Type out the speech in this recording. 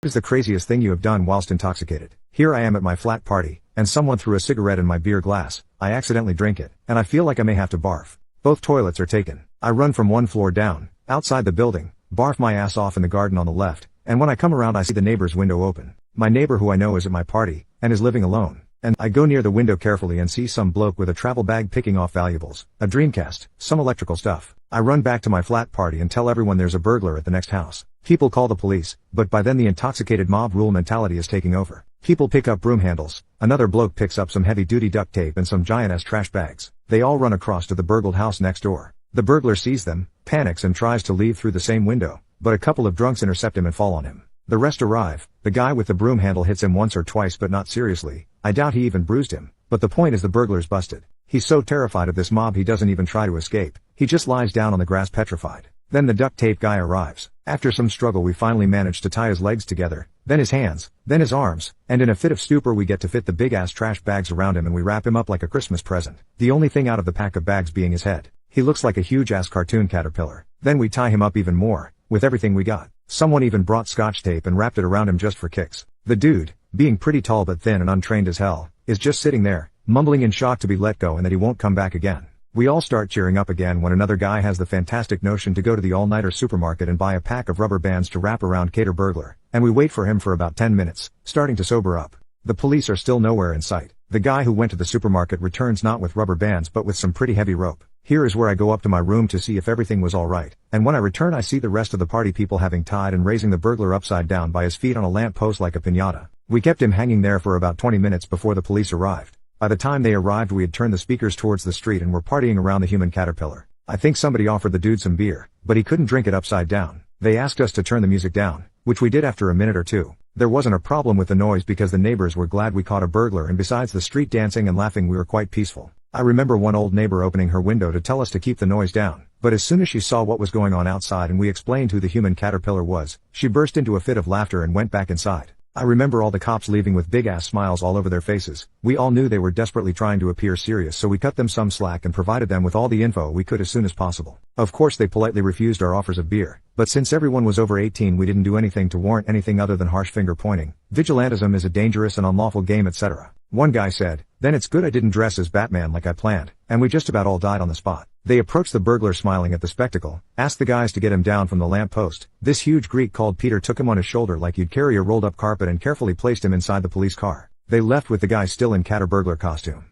What is the craziest thing you have done whilst intoxicated? Here I am at my flat party, and someone threw a cigarette in my beer glass. I accidentally drink it, and I feel like I may have to barf. Both toilets are taken. I run from one floor down, outside the building, barf my ass off in the garden on the left, and when I come around I see the neighbor's window open. My neighbor who I know is at my party, and is living alone. And I go near the window carefully and see some bloke with a travel bag picking off valuables, a Dreamcast, some electrical stuff. I run back to my flat party and tell everyone there's a burglar at the next house. People call the police, but by then the intoxicated mob rule mentality is taking over. People pick up broom handles, another bloke picks up some heavy-duty duct tape and some giant-ass trash bags. They all run across to the burgled house next door. The burglar sees them, panics and tries to leave through the same window, but a couple of drunks intercept him and fall on him. The rest arrive. The guy with the broom handle hits him once or twice but not seriously. I doubt he even bruised him, but the point is the burglar's busted. He's so terrified of this mob he doesn't even try to escape. He just lies down on the grass petrified. Then the duct tape guy arrives. After some struggle we finally manage to tie his legs together, then his hands, then his arms, and in a fit of stupor we get to fit the big-ass trash bags around him and we wrap him up like a Christmas present. The only thing out of the pack of bags being his head. He looks like a huge-ass cartoon caterpillar. Then we tie him up even more, with everything we got. Someone even brought scotch tape and wrapped it around him just for kicks. The dude, being pretty tall but thin and untrained as hell, is just sitting there, mumbling in shock to be let go and that he won't come back again. We all start cheering up again when another guy has the fantastic notion to go to the all-nighter supermarket and buy a pack of rubber bands to wrap around Cater Burglar, and we wait for him for about 10 minutes, starting to sober up. The police are still nowhere in sight. The guy who went to the supermarket returns not with rubber bands but with some pretty heavy rope. Here is where I go up to my room to see if everything was alright, and when I return I see the rest of the party people having tied and raising the burglar upside down by his feet on a lamp post like a piñata. We kept him hanging there for about 20 minutes before the police arrived. By the time they arrived we had turned the speakers towards the street and were partying around the human caterpillar. I think somebody offered the dude some beer, but he couldn't drink it upside down. They asked us to turn the music down, which we did after a minute or two. There wasn't a problem with the noise because the neighbors were glad we caught a burglar, and besides the street dancing and laughing we were quite peaceful. I remember one old neighbor opening her window to tell us to keep the noise down, but as soon as she saw what was going on outside and we explained who the human caterpillar was, she burst into a fit of laughter and went back inside. I remember all the cops leaving with big-ass smiles all over their faces. We all knew they were desperately trying to appear serious, so we cut them some slack and provided them with all the info we could as soon as possible. Of course they politely refused our offers of beer, but since everyone was over 18 we didn't do anything to warrant anything other than harsh finger pointing. Vigilantism is a dangerous and unlawful game, etc. One guy said, "Then it's good I didn't dress as Batman like I planned," and we just about all died on the spot. They approached the burglar smiling at the spectacle, asked the guys to get him down from the lamp post. This huge Greek called Peter took him on his shoulder like you'd carry a rolled up carpet and carefully placed him inside the police car. They left with the guy still in Cater Burglar costume.